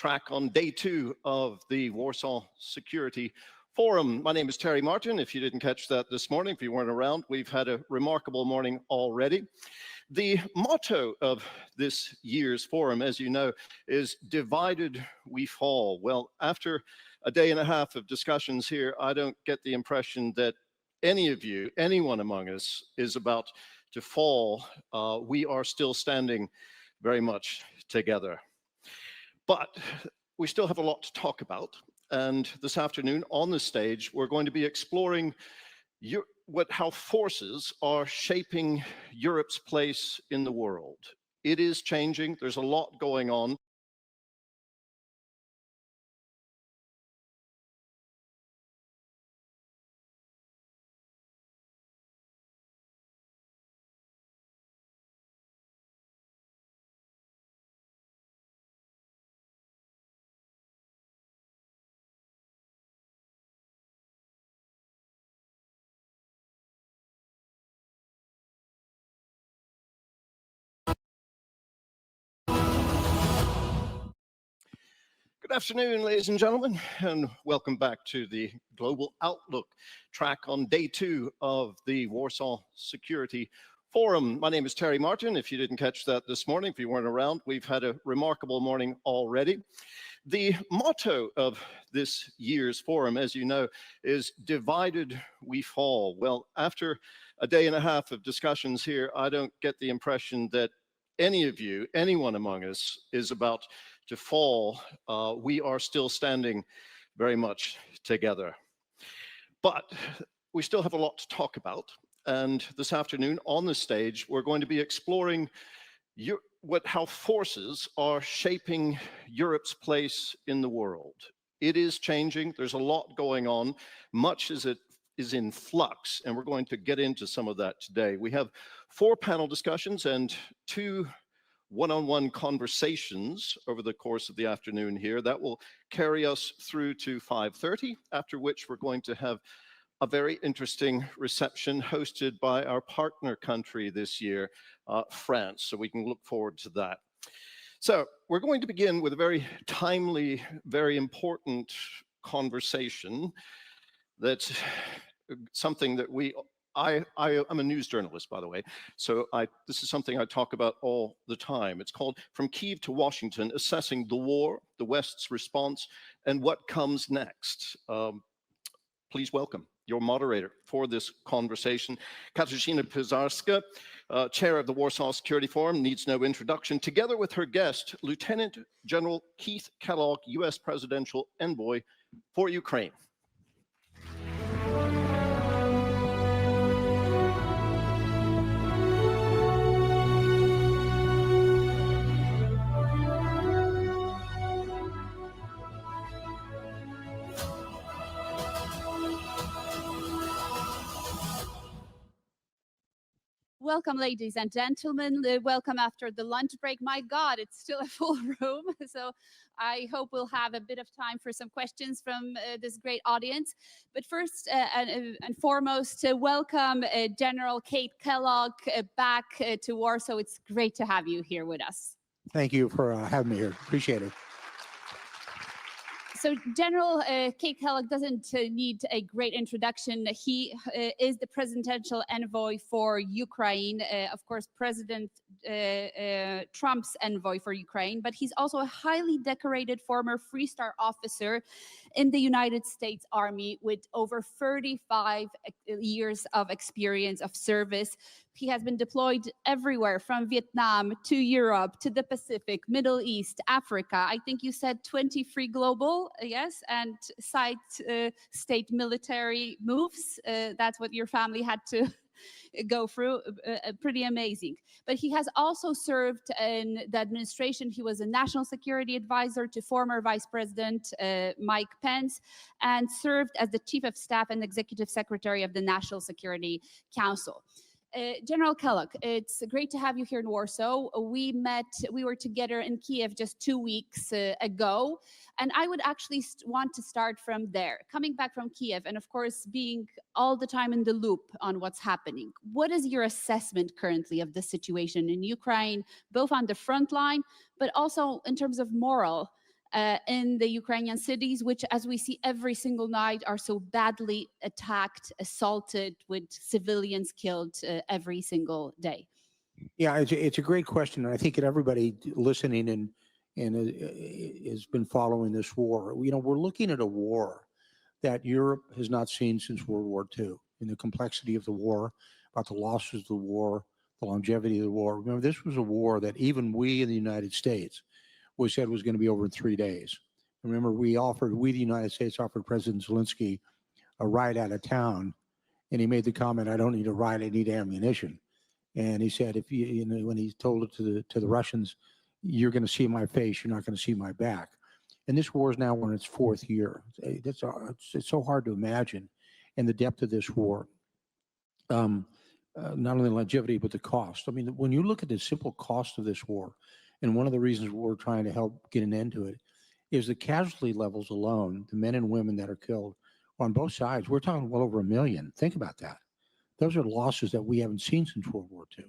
track on day 2 of the Warsaw Security Forum. My name is Terry Martin. If you didn't catch that this morning, if you weren't around, we've had a remarkable morning already. The motto of this year's forum, as you know, is divided we fall. Well, after a day and a half of discussions here, I don't get the impression that any of you, anyone among us, is about to fall. We are still standing very much together. But we still have a lot to talk about. And this afternoon on the stage, we're going to be exploring how forces are shaping Europe's place in the world. It is changing. There's a lot going on. Good afternoon, ladies and gentlemen, and welcome back to the Global Outlook track on day 2 of the Warsaw Security Forum. My name is Terry Martin. If you didn't catch that this morning, if you weren't around, we've had a remarkable morning already. The motto of this year's forum, as you know, is divided we fall. Well, after a day and a half of discussions here, I don't get the impression that any of you, anyone among us, is about to fall. We are still standing very much together. But we still have a lot to talk about. And this afternoon on the stage, we're going to be exploring how forces are shaping Europe's place in the world. It is changing. There's a lot going on, much as it is in flux, and we're going to get into some of that today. We have 4 panel discussions and 2 one-on-one conversations over the course of the afternoon here. That will carry us through to 5:30, after which we're going to have a very interesting reception hosted by our partner country this year, France, so we can look forward to that. So we're going to begin with a very timely, very important conversation. That's something that I'm a news journalist, by the way, so this is something I talk about all the time. It's called From Kyiv to Washington, Assessing the War, the West's Response, and What Comes Next. Please welcome your moderator for this conversation, Katarzyna Pisarska, chair of the Warsaw Security Forum, needs no introduction, together with her guest, Lieutenant General Keith Kellogg, U.S. Presidential Envoy for Ukraine. Welcome, ladies and gentlemen. Welcome after the lunch break. My God, it's still a full room. So I hope we'll have a bit of time for some questions from this great audience. But first and foremost, welcome General Kate Kellogg back to Warsaw. It's great to have you here with us. Thank you for having me here. Appreciate it. So General Kate Kellogg doesn't need a great introduction. He is the presidential envoy for Ukraine, of course, President Trump's envoy for Ukraine, but he's also a highly decorated former Free Star officer in the United States Army with over 35 years of experience of service. He has been deployed everywhere from Vietnam to Europe to the Pacific, Middle East, Africa. I think you said 23 global, yes, and state military moves. That's what your family had to go through. Pretty amazing. But he has also served in the administration. He was a national security advisor to former Vice President Mike Pence and served as the Chief of Staff and Executive Secretary of the National Security Council. General Kellogg, it's great to have you here in Warsaw. We were together in Kiev just 2 weeks ago, and I would actually want to start from there. Coming back from Kiev and of course being all the time in the loop on what's happening, what is your assessment currently of the situation in Ukraine, both on the front line, but also in terms of moral in the Ukrainian cities, which, as we see every single night, are so badly attacked, assaulted, with civilians killed every single day? Yeah, it's a great question, and I think that everybody listening and has been following this war. You know, we're looking at a war that Europe has not seen since World War II, in the complexity of the war, about the losses of the war, the longevity of the war. Remember, this was a war that even we in the United States said was going to be over in 3 days. Remember, we, the United States, offered President Zelensky a ride out of town, and he made the comment, "I don't need a ride, I need ammunition." And he said, if you know, when he told it to the Russians, "You're going to see my face, you're not going to see my back." And this war is now on its 4th year. It's so hard to imagine, and the depth of this war. Not only the longevity, but the cost. I mean, when you look at the simple cost of this war, and one of the reasons we're trying to help get an end to it, is the casualty levels alone, the men and women that are killed on both sides. We're talking well over 1 million. Think about that. Those are losses that we haven't seen since World War II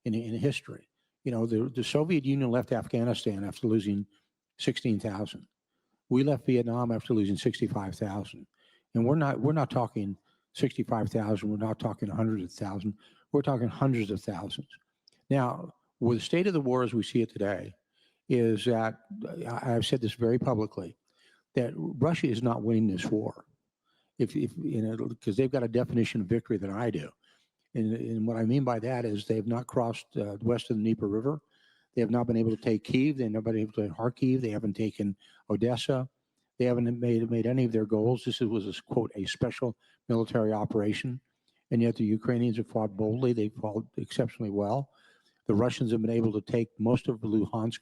in history. You know, the Soviet Union left Afghanistan after losing 16,000. We left Vietnam after losing 65,000. And we're not talking 65,000. We're not talking hundreds of thousands. We're talking hundreds of thousands. Now, with the state of the war as we see it today, is that I've said this very publicly, that Russia is not winning this war. If you know, because they've got a definition of victory that I do. And what I mean by that is they have not crossed west of the Dnieper River. They have not been able to take Kyiv. They've not been able to take Kharkiv. They haven't taken Odessa. They haven't made any of their goals. This was a, quote, a special military operation. And yet the Ukrainians have fought boldly. They fought exceptionally well. The Russians have been able to take most of the Luhansk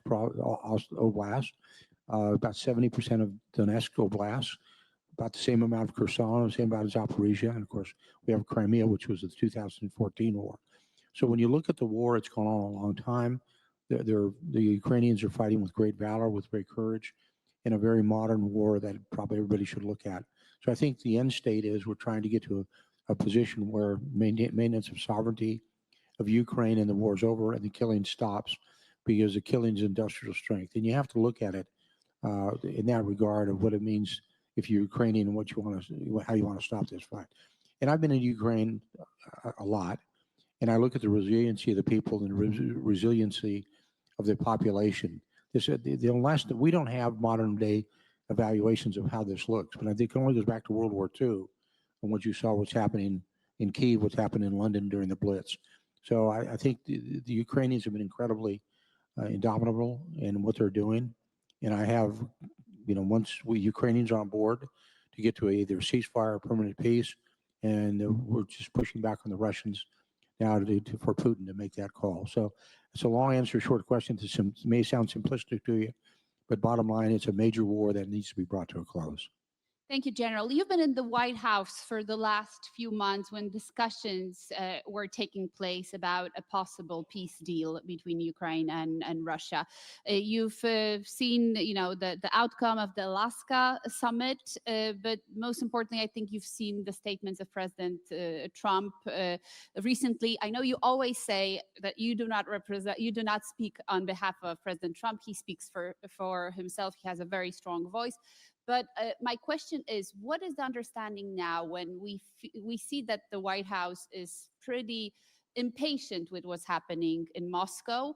Oblast, about 70% of Donetsk Oblast, about the same amount of Kherson, the same amount of Zaporizhia, and of course we have Crimea, which was the 2014 war. So when you look at the war, it's gone on a long time. The Ukrainians are fighting with great valor, with great courage, in a very modern war that probably everybody should look at. So I think the end state is we're trying to get to a position where maintenance of sovereignty of Ukraine and the war's over and the killing stops, because the killing is industrial strength. And you have to look at it in that regard of what it means if you're Ukrainian and what you want to, how you want to stop this fight. And I've been in Ukraine a lot, and I look at the resiliency of the people and the resiliency of the population. We don't have modern day evaluations of how this looks, but I think it only goes back to World War II and what you saw, what's happening in Kyiv, what's happened in London during the Blitz. So I think the Ukrainians have been incredibly indomitable in what they're doing. And I have, you know, once we Ukrainians are on board to get to either ceasefire or permanent peace, and we're just pushing back on the Russians now for Putin to make that call. So it's a long answer, short question. It may sound simplistic to you, but bottom line, it's a major war that needs to be brought to a close. Thank you, General. You've been in the White House for the last few months when discussions were taking place about a possible peace deal between Ukraine and Russia. You've seen, you know, the outcome of the Alaska summit, but most importantly, I think you've seen the statements of President Trump recently. I know you always say that you do not speak on behalf of President Trump. He speaks for himself. He has a very strong voice. But my question is, what is the understanding now when we see that the White House is pretty impatient with what's happening in Moscow?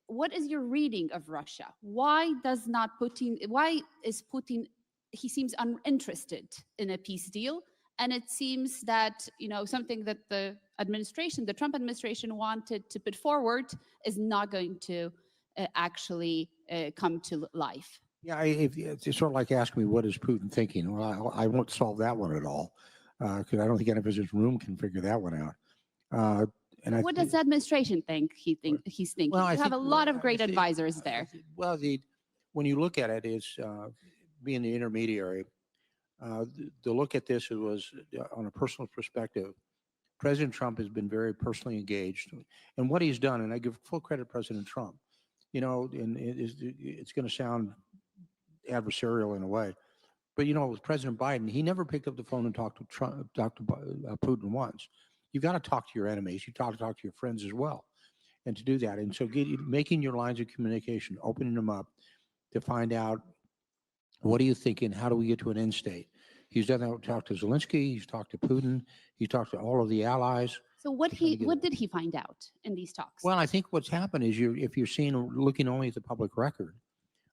What is your reading of Russia? Why is Putin, he seems uninterested in a peace deal? And it seems that, you know, something that the Trump administration wanted to put forward is not going to actually come to life. Yeah, it's sort of like asking me, what is Putin thinking? Well, I won't solve that one at all, because I don't think any of us in this room can figure that one out. What does the administration think he's thinking? Well, you have a lot of great advisors there. Well, when you look at it, is being the intermediary, the look at this was on a personal perspective. President Trump has been very personally engaged, and what he's done, and I give full credit to President Trump. You know, and it's going to sound adversarial in a way, but you know, with President Biden, he never picked up the phone and talked to Putin once. You've got to talk to your enemies. You talk to your friends as well, and to do that, and so making your lines of communication, opening them up, to find out, what are you thinking? How do we get to an end state? He's done that. Talked to Zelensky. He's talked to Putin. He's talked to all of the allies. So what did he find out in these talks? Well, I think what's happened is if you're looking only at the public record,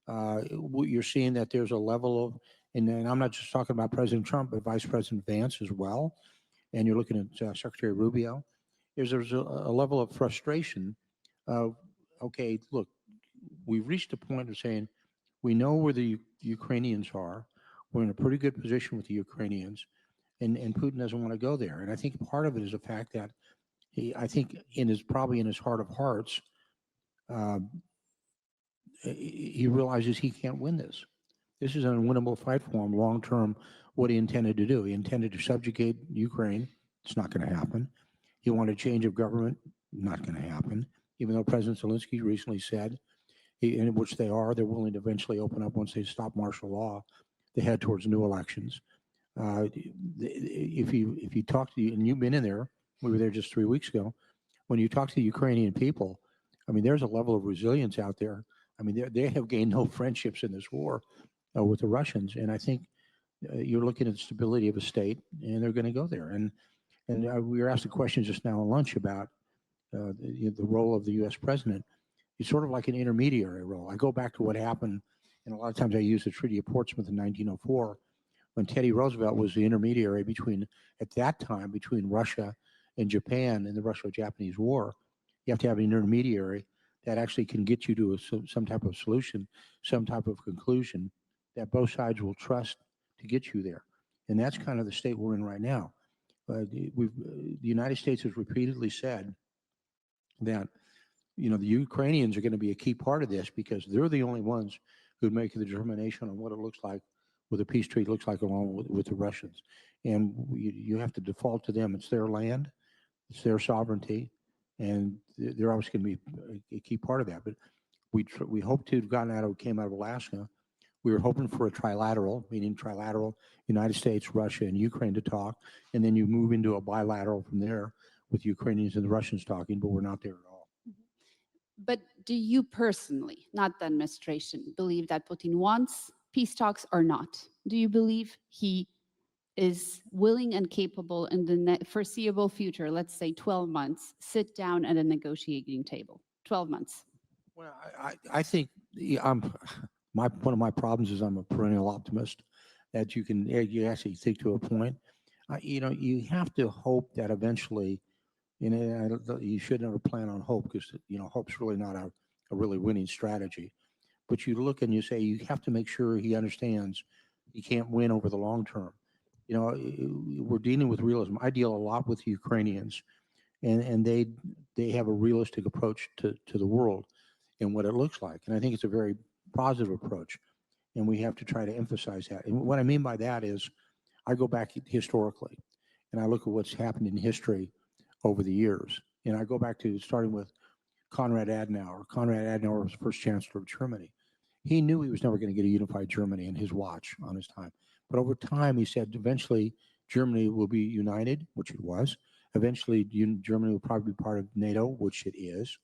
you're seeing that there's a level of, and I'm not just talking about President Trump, but Vice President Vance as well, and you're looking at Secretary Rubio. There's a level of frustration of, okay, look, we've reached a point of saying we know where the Ukrainians are. We're in a pretty good position with the Ukrainians, and Putin doesn't want to go there. And I think part of it is the fact that I think probably in his heart of hearts, he realizes he can't win this. This is an unwinnable fight for him long term. What he intended to do, he intended to subjugate Ukraine. It's not going to happen. He wanted a change of government. Not going to happen. Even though President Zelensky recently said, in which they're willing to eventually open up once they stop martial law, to head towards new elections. If you talk to, and you've been in there, we were there just 3 weeks ago. When you talk to the Ukrainian people, I mean, there's a level of resilience out there. I mean, they have gained no friendships in this war with the Russians, and I think you're looking at the stability of a state, and they're going to go there. And we were asked a question just now at lunch about the role of the U.S. president. It's sort of like an intermediary role. I go back to what happened, and a lot of times I use the Treaty of Portsmouth in 1904, when Teddy Roosevelt was the intermediary at that time, between Russia and Japan in the Russo-Japanese War. You have to have an intermediary that actually can get you to some type of solution, some type of conclusion that both sides will trust to get you there. And that's kind of the state we're in right now. The United States has repeatedly said that, the Ukrainians are going to be a key part of this because they're the only ones who make the determination on what it looks like, what a peace treaty looks like along with the Russians. And you have to default to them. It's their land, it's their sovereignty, and they're always going to be a key part of that. But we hope to have came out of Alaska. We were hoping for a trilateral, meaning United States, Russia, and Ukraine to talk, and then you move into a bilateral from there with Ukrainians and the Russians talking, but we're not there at all. But do you personally, not the administration, believe that Putin wants peace talks or not? Do you believe he is willing and capable in the foreseeable future, let's say 12 months, sit down at a negotiating table? 12 months. Well, I think one of my problems is I'm a perennial optimist. That you actually think to a point. You have to hope that eventually. You should never plan on hope because hope's really not a really winning strategy. But you look and you say you have to make sure he understands he can't win over the long term. We're dealing with realism. I deal a lot with Ukrainians, and they have a realistic approach to the world and what it looks like. And I think it's a very positive approach, and we have to try to emphasize that. And what I mean by that is, I go back historically, and I look at what's happened in history over the years. And I go back to starting with Konrad Adenauer. Konrad Adenauer was the first chancellor of Germany. He knew he was never going to get a unified Germany in his watch on his time. But over time, he said eventually Germany will be united, which it was. Eventually, Germany will probably be part of NATO, which it is.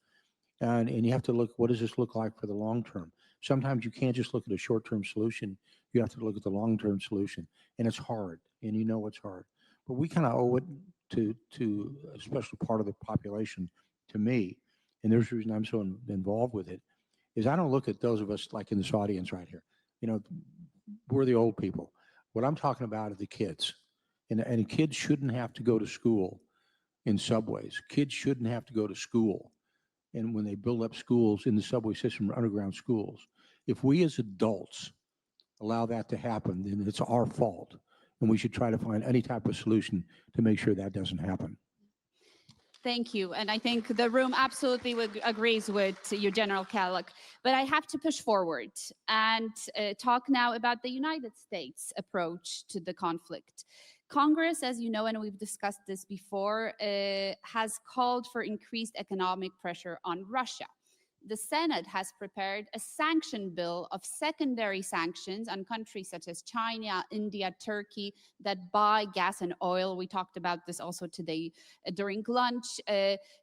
And you have to look, what does this look like for the long term? Sometimes you can't just look at a short-term solution. You have to look at the long-term solution. And it's hard, and it's hard. But we kind of owe it to a special part of the population, to me, and there's a reason I'm so involved with it, is I don't look at those of us like in this audience right here. We're the old people. What I'm talking about are the kids. And kids shouldn't have to go to school in subways. Kids shouldn't have to go to school. And when they build up schools in the subway system, underground schools, if we as adults allow that to happen, then it's our fault. And we should try to find any type of solution to make sure that doesn't happen. Thank you. And I think the room absolutely agrees with you, General Kellogg. But I have to push forward and talk now about the United States approach to the conflict. Congress, as you know, and we've discussed this before, has called for increased economic pressure on Russia. The Senate has prepared a sanction bill of secondary sanctions on countries such as China, India, Turkey that buy gas and oil. We talked about this also today during lunch.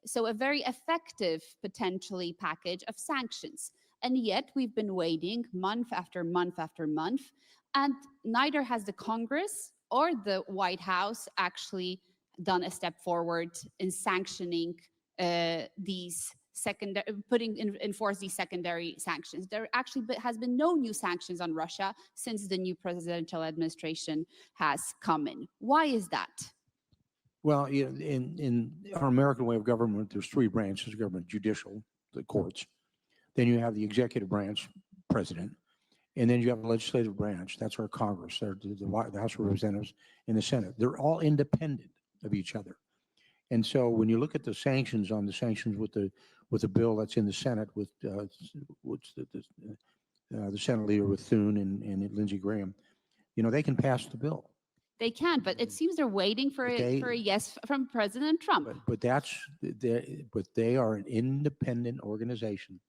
So a very effective, potentially, package of sanctions. And yet we've been waiting month after month after month, and neither has the Congress or the White House actually done a step forward in sanctioning these secondary, enforce these secondary sanctions. There actually has been no new sanctions on Russia since the new presidential administration has come in. Why is that? Well, in our American way of government, there's three branches of government: judicial, the courts. Then you have the executive branch, president. And then you have the legislative branch. That's our Congress, the House of Representatives and the Senate. They're all independent of each other. And so when you look at the sanctions with the bill that's in the Senate with the Senate leader with Thune and Lindsey Graham, they can pass the bill. They can, but it seems they're waiting for a yes from President Trump. But they are an independent organization.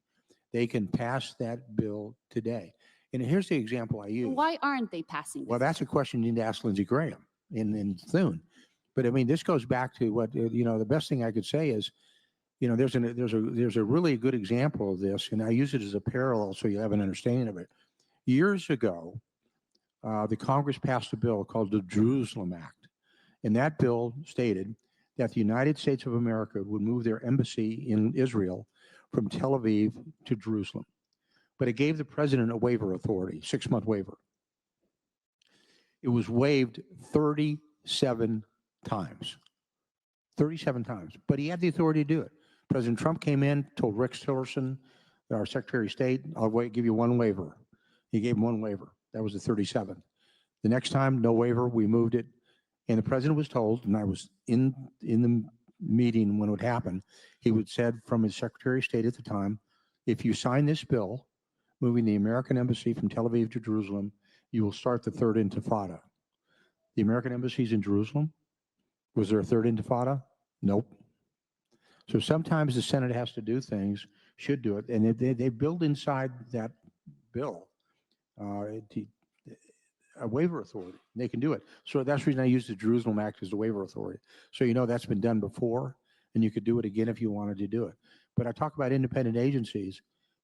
They can pass that bill today. And here's the example I use. Why aren't they passing? Well, that's a question you need to ask Lindsey Graham and Thune. But I mean, this goes back to what the best thing I could say is, there's a really good example of this, and I use it as a parallel so you have an understanding of it. Years ago, the Congress passed a bill called the Jerusalem Act, and that bill stated that the United States of America would move their embassy in Israel from Tel Aviv to Jerusalem. But it gave the president a waiver authority, 6-month waiver. It was waived 37 times. 37 times. But he had the authority to do it. President Trump came in, told Rex Tillerson, our Secretary of State, I'll give you one waiver. He gave him one waiver. That was the 37th. The next time, no waiver, we moved it. And the president was told, and I was in the meeting when it would happen, he would said from his Secretary of State at the time, if you sign this bill, moving the American embassy from Tel Aviv to Jerusalem, you will start the third intifada. The American embassy is in Jerusalem. Was there a third intifada? Nope. So sometimes the Senate has to do things, should do it, and they build inside that bill a waiver authority. They can do it. So that's the reason I use the Jerusalem Act as the waiver authority. So that's been done before, and you could do it again if you wanted to do it. But I talk about independent agencies.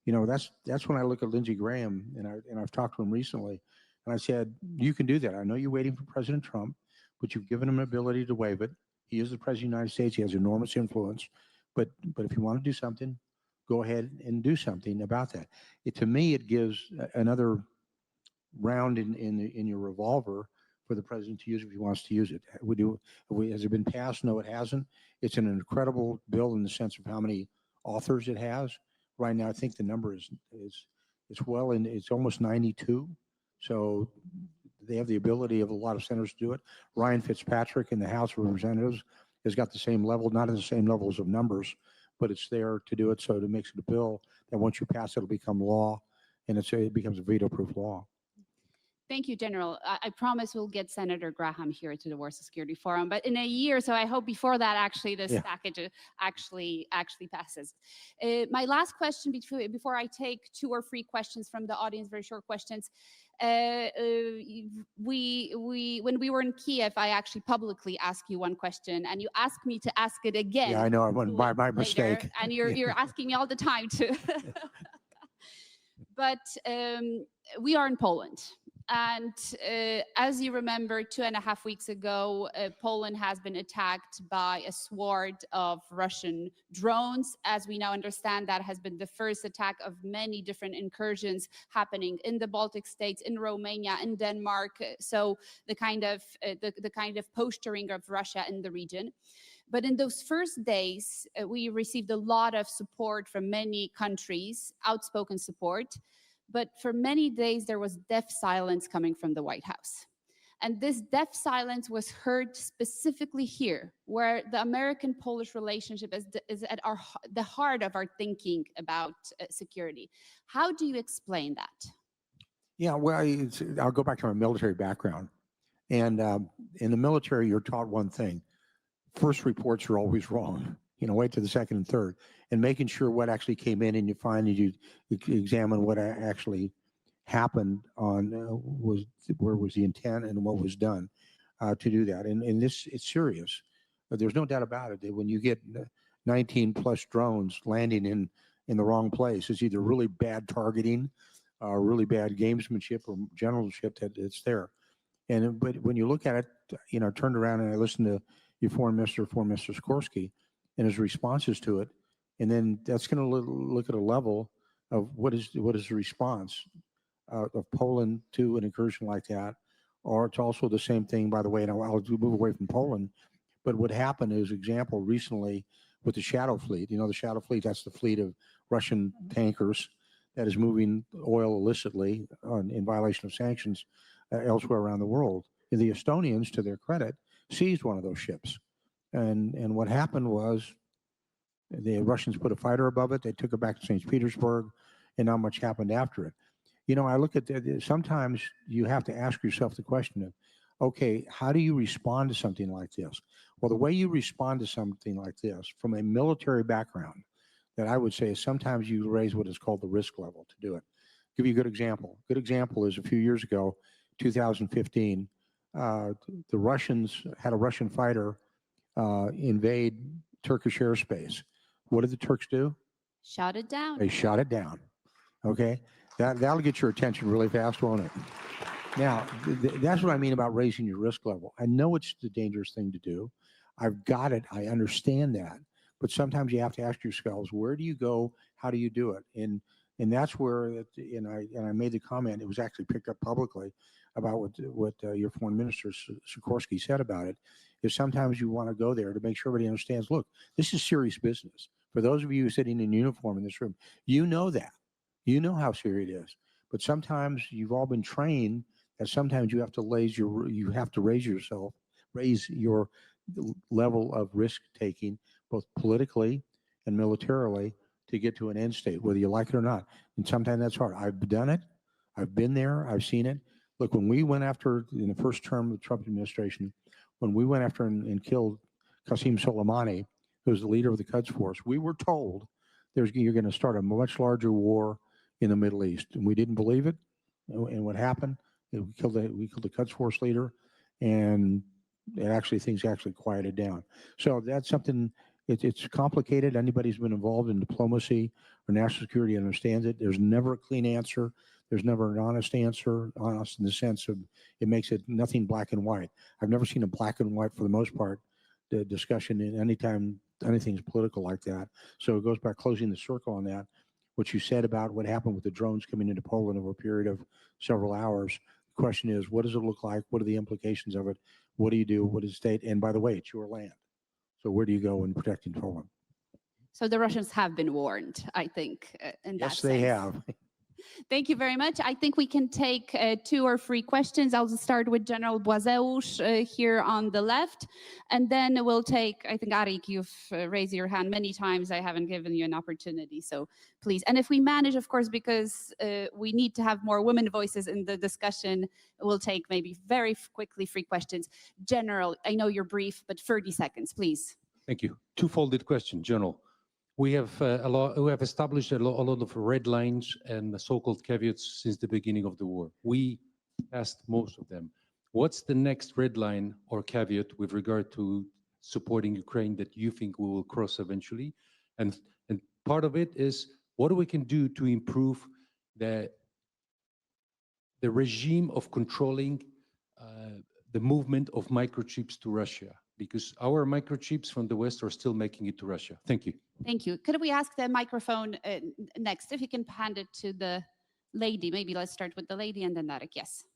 That's when I look at Lindsey Graham, and I've talked to him recently, and I said, you can do that. I know you're waiting for President Trump, but you've given him an ability to waive it. He is the president of the United States. He has enormous influence. But if you want to do something, go ahead and do something about that. To me, it gives another round in your revolver for the president to use if he wants to use it. Has it been passed? No, it hasn't. It's an incredible bill in the sense of how many authors it has. Right now, I think the number is it's almost 92. So they have the ability of a lot of senators to do it. Ryan Fitzpatrick in the House of Representatives has got the same level, not in the same levels of numbers, but it's there to do it. So it makes it a bill that once you pass, it'll become law, and it becomes a veto-proof law. Thank you, General. I promise we'll get Senator Graham here to the Warsaw Security Forum, but in a year, so I hope before that actually this package actually passes. My last question before I take 2 or 3 questions from the audience, very short questions. When we were in Kiev, I actually publicly asked you one question, and you asked me to ask it again. Yeah, I know. My mistake. And you're asking me all the time to. But we are in Poland. And as you remember, 2.5 weeks ago, Poland has been attacked by a sword of Russian drones. As we now understand, that has been the first attack of many different incursions happening in the Baltic states, in Romania, in Denmark. So the kind of posturing of Russia in the region. But in those first days, we received a lot of support from many countries, outspoken support. But for many days, there was deaf silence coming from the White House. And this deaf silence was heard specifically here, where the American-Polish relationship is at the heart of our thinking about security. How do you explain that? Yeah, well, I'll go back to my military background. And in the military, you're taught one thing. First reports are always wrong. Wait to the second and third, and making sure what actually came in, and you find that you examine what actually happened where was the intent and what was done to do that. And this, it's serious. But there's no doubt about it that when you get 19 plus drones landing in the wrong place. It's either really bad targeting, really bad gamesmanship or generalship that it's there. But when you look at it, I turned around and I listened to your Foreign Minister Sikorsky, and his responses to it, and then that's going to look at a level of what is the response of Poland to an incursion like that, or it's also the same thing, by the way, and I'll move away from Poland, but what happened is, example, recently with the Shadow Fleet, the Shadow Fleet, that's the fleet of Russian tankers that is moving oil illicitly in violation of sanctions elsewhere around the world. And the Estonians, to their credit, seized one of those ships. And what happened was the Russians put a fighter above it. They took it back to St. Petersburg, and not much happened after it. I look at that. Sometimes you have to ask yourself the question of, okay, how do you respond to something like this? Well, the way you respond to something like this from a military background, that I would say is sometimes you raise what is called the risk level to do it. I'll give you a good example. Good example is a few years ago, 2015, the Russians had a Russian fighter invade Turkish airspace. What did the Turks do? Shot it down. They shot it down. Okay, that'll get your attention really fast, won't it? Now, that's what I mean about raising your risk level. I know it's the dangerous thing to do. I've got it. I understand that. But sometimes you have to ask yourselves, where do you go? How do you do it? And that's where, and I made the comment, it was actually picked up publicly about what your Foreign Minister Sikorsky said about it, is sometimes you want to go there to make sure everybody understands, look, this is serious business. For those of you sitting in uniform in this room, you know that. You know how serious it is. But sometimes you've all been trained that sometimes you have to raise your level of risk taking, both politically and militarily, to get to an end state, whether you like it or not. And sometimes that's hard. I've done it. I've been there. I've seen it. Look, when we went after, in the first term of the Trump administration, when we went after and killed Qasem Soleimani, who was the leader of the Quds Force, we were told you're going to start a much larger war in the Middle East. And we didn't believe it. And what happened? We killed the Quds Force leader, and things actually quieted down. So that's something. It's complicated. Anybody who's been involved in diplomacy or national security understands it. There's never a clean answer. There's never an honest answer, honest in the sense of it makes it nothing black and white. I've never seen a black and white, for the most part, the discussion in anytime anything's political like that. So it goes back, closing the circle on that. What you said about what happened with the drones coming into Poland over a period of several hours. The question is, what does it look like? What are the implications of it? What do you do? What is the state? And by the way, it's your land. So where do you go in protecting Poland? So the Russians have been warned, I think, in that Yes, they have. Thank you very much. I think we can take 2 or 3 questions. I'll start with General Błazeusz here on the left, and then we'll take, I think, Arik, you've raised your hand many times. I haven't given you an opportunity, so please. And if we manage, of course, because we need to have more women voices in the discussion, we'll take maybe very quickly 3 questions. General, I know you're brief, but 30 seconds, please. Thank you. Two-folded question, General. We have established a lot of red lines and so-called caveats since the beginning of the war. We passed most of them. What's the next red line or caveat with regard to supporting Ukraine that you think we will cross eventually? And part of it is, what we can do to improve the regime of controlling the movement of microchips to Russia, because our microchips from the West are still making it to Russia. Thank you. Thank you. Could we ask the microphone next, if you can hand it to the lady? Maybe let's start with the lady and then Arik. Yes.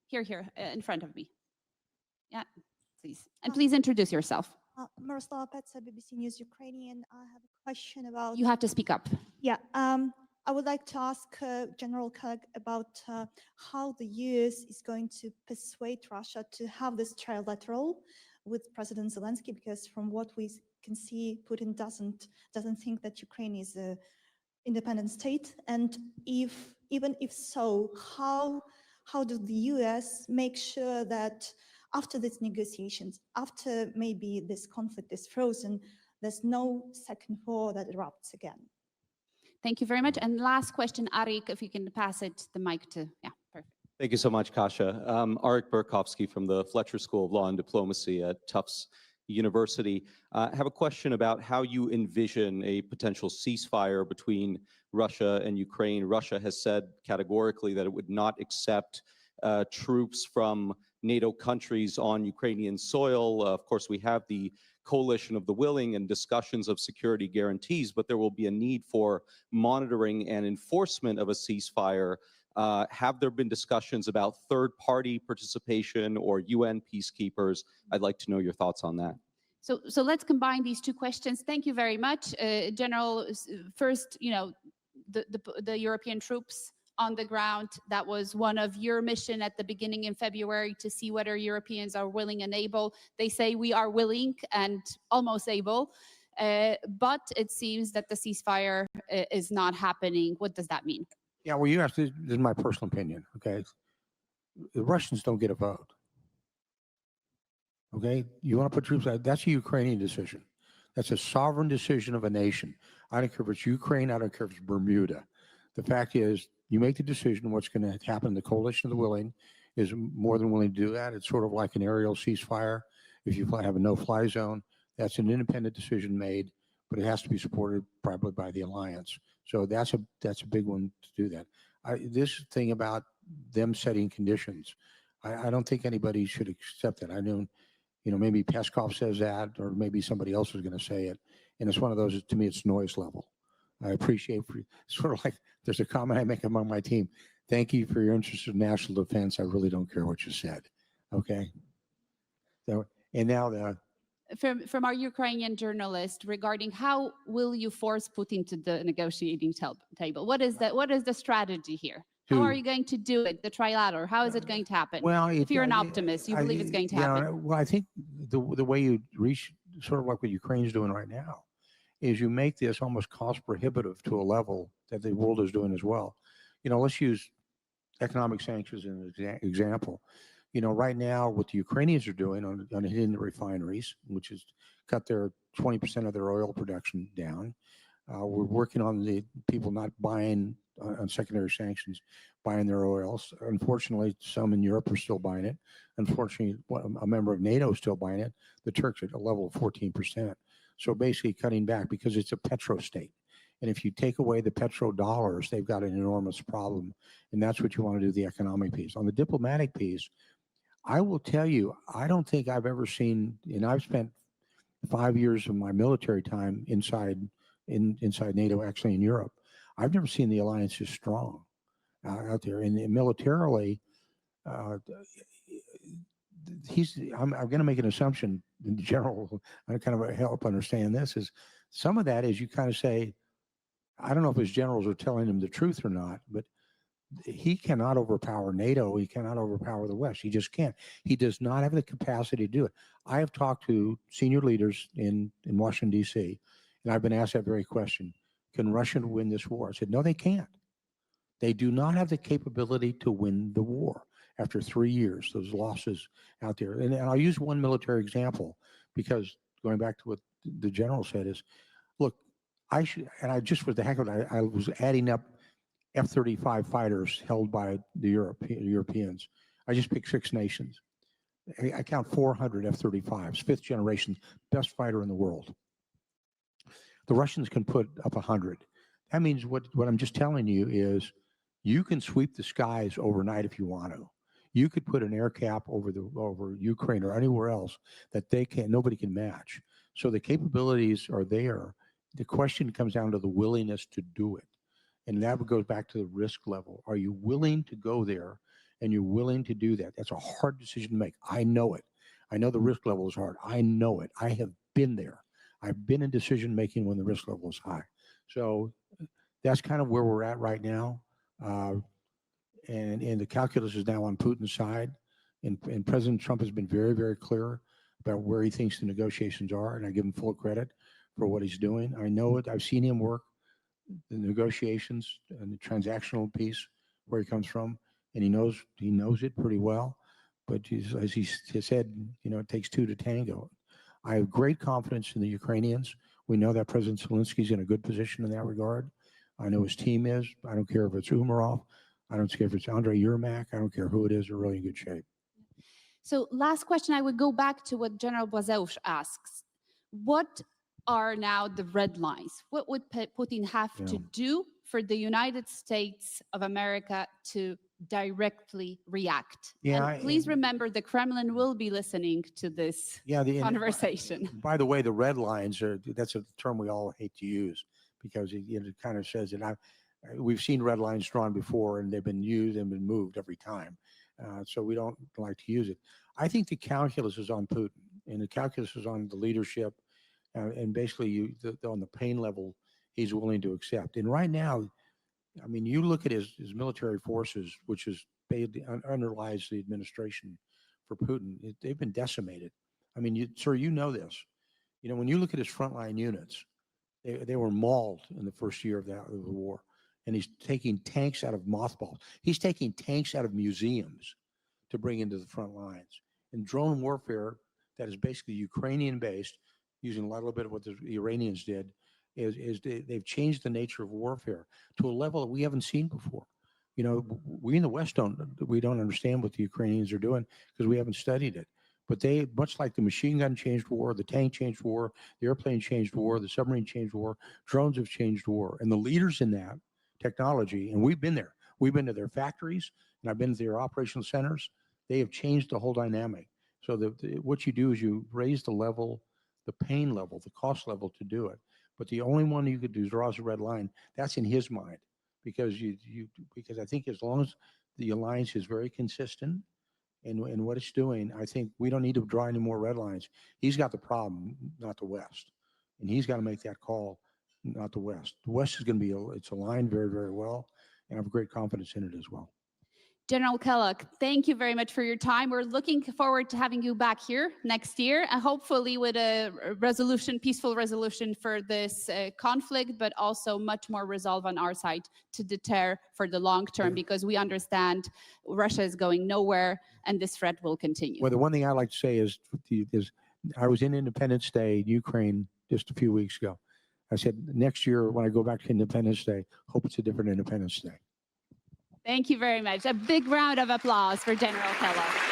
Here, in front of me. Yeah, please. And please introduce yourself. Miroslava Petsa, BBC News Ukrainian. I have a question about... You have to speak up. Yeah. I would like to ask General Kellogg about how the US is going to persuade Russia to have this trilateral with President Zelensky, because from what we can see, Putin doesn't think that Ukraine is an independent state. And even if so, how does the US make sure that after these negotiations, after maybe this conflict is frozen, there's no second war that erupts again? Thank you very much. And last question, Arik, if you can pass the mic to, yeah, perfect. Thank you so much, Kasia. Arik Burkowski from the Fletcher School of Law and Diplomacy at Tufts University. I have a question about how you envision a potential ceasefire between Russia and Ukraine. Russia has said categorically that it would not accept troops from NATO countries on Ukrainian soil. Of course, we have the coalition of the willing and discussions of security guarantees, but there will be a need for monitoring and enforcement of a ceasefire. Have there been discussions about third-party participation or UN peacekeepers? I'd like to know your thoughts on that. So let's combine these two questions. Thank you very much, General. First, the European troops on the ground. That was one of your mission at the beginning in February, to see whether Europeans are willing and able. They say we are willing and almost able, but it seems that the ceasefire is not happening. What does that mean? Yeah, well, you have to, this is my personal opinion, okay? The Russians don't get a vote. Okay? You want to put troops out, that's a Ukrainian decision. That's a sovereign decision of a nation. I don't care if it's Ukraine, I don't care if it's Bermuda. The fact is, you make the decision what's going to happen. The coalition of the willing is more than willing to do that. It's sort of like an aerial ceasefire. If you have a no-fly zone, that's an independent decision made, but it has to be supported probably by the alliance. So that's a big one to do that. This thing about them setting conditions, I don't think anybody should accept that. I don't, maybe Peskov says that, or maybe somebody else is going to say it. And it's one of those, to me, it's noise level. I appreciate, sort of like there's a comment I make among my team. Thank you for your interest in national defense. I really don't care what you said. Okay. So, and now from our Ukrainian journalist regarding how will you force Putin to the negotiating table? What is the strategy here? How are you going to do it? The trilateral, how is it going to happen? Well, if you're an optimist, you believe it's going to happen. Well, I think the way you reach, sort of like what Ukraine's doing right now, is you make this almost cost prohibitive to a level that the world is doing as well. Let's use economic sanctions as an example. Right now, what the Ukrainians are doing on hitting the refineries, which is cut their 20% of their oil production down. We're working on the people not buying on secondary sanctions, buying their oils. Unfortunately, some in Europe are still buying it. Unfortunately, a member of NATO is still buying it. The Turks are at a level of 14%. So basically cutting back because it's a petro state. And if you take away the petrodollars, they've got an enormous problem. And that's what you want to do, the economic piece. On the diplomatic piece, I will tell you, I don't think I've ever seen, and I've spent 5 years of my military time inside NATO, actually in Europe. I've never seen the alliance as strong out there. And militarily, I'm going to make an assumption in general, I kind of help understand this, is some of that is you kind of say, I don't know if his generals are telling him the truth or not, but he cannot overpower NATO. He cannot overpower the West. He just can't. He does not have the capacity to do it. I have talked to senior leaders in Washington, D.C., and I've been asked that very question. Can Russia win this war? I said, no, they can't. They do not have the capability to win the war after 3 years, those losses out there. And I'll use one military example because going back to what the general said is, look, I just for the heck of it, I was adding up F-35 fighters held by the Europeans. I just picked 6 nations. I count 400 F-35s, 5th generation, best fighter in the world. The Russians can put up 100. That means what I'm just telling you is you can sweep the skies overnight if you want to. You could put an air cap over Ukraine or anywhere else that nobody can match. So the capabilities are there. The question comes down to the willingness to do it. And that goes back to the risk level. Are you willing to go there and you're willing to do that? That's a hard decision to make. I know it. I know the risk level is hard. I know it. I have been there. I've been in decision making when the risk level is high. So that's kind of where we're at right now. And the calculus is now on Putin's side. And President Trump has been very, very clear about where he thinks the negotiations are. And I give him full credit for what he's doing. I know it. I've seen him work the negotiations and the transactional piece where he comes from. And he knows it pretty well. But as he said, it takes 2 to tango. I have great confidence in the Ukrainians. We know that President Zelensky's in a good position in that regard. I know his team is. I don't care if it's Umarov. I don't care if it's Andrei Yermak. I don't care who it is. They're really in good shape. So last question, I would go back to what General Błazeusz asks. What are now the red lines? What would Putin have to do for the United States of America to directly react? And please remember, the Kremlin will be listening to this conversation. By the way, the red lines that's a term we all hate to use because it kind of says that we've seen red lines drawn before and they've been used and been moved every time. So we don't like to use it. I think the calculus is on Putin and the calculus is on the leadership and basically on the pain level he's willing to accept. And right now, I mean, you look at his military forces, which is underlies the administration for Putin. They've been decimated. I mean, sir, you know this. You know, when you look at his frontline units, they were mauled in the first year of the war. And he's taking tanks out of mothballs. He's taking tanks out of museums to bring into the front lines. And drone warfare that is basically Ukrainian-based, using a little bit of what the Iranians did, is they've changed the nature of warfare to a level that we haven't seen before. You know, we in the West don't understand what the Ukrainians are doing because we haven't studied it. But they, much like the machine gun changed war, the tank changed war, the airplane changed war, the submarine changed war, drones have changed war. And the leaders in that technology, and we've been there. We've been to their factories, and I've been to their operational centers. They have changed the whole dynamic. So what you do is you raise the level, the pain level, the cost level to do it. But the only one you could do is draw a red line. That's in his mind, because because I think as long as the alliance is very consistent in what it's doing, I think we don't need to draw any more red lines. He's got the problem, not the West, and he's got to make that call, not the West. The West is going to be it's aligned very, very well, and I have great confidence in it as well. General Kellogg, thank you very much for your time. We're looking forward to having you back here next year, and hopefully with a resolution, peaceful resolution for this conflict, but also much more resolve on our side to deter for the long term, because we understand Russia is going nowhere and this threat will continue. Well, the one thing I like to say is I was in Independence Day in Ukraine just a few weeks ago. I said, next year when I go back to Independence Day, hope it's a different Independence Day. Thank you very much. A big round of applause for General Kellogg.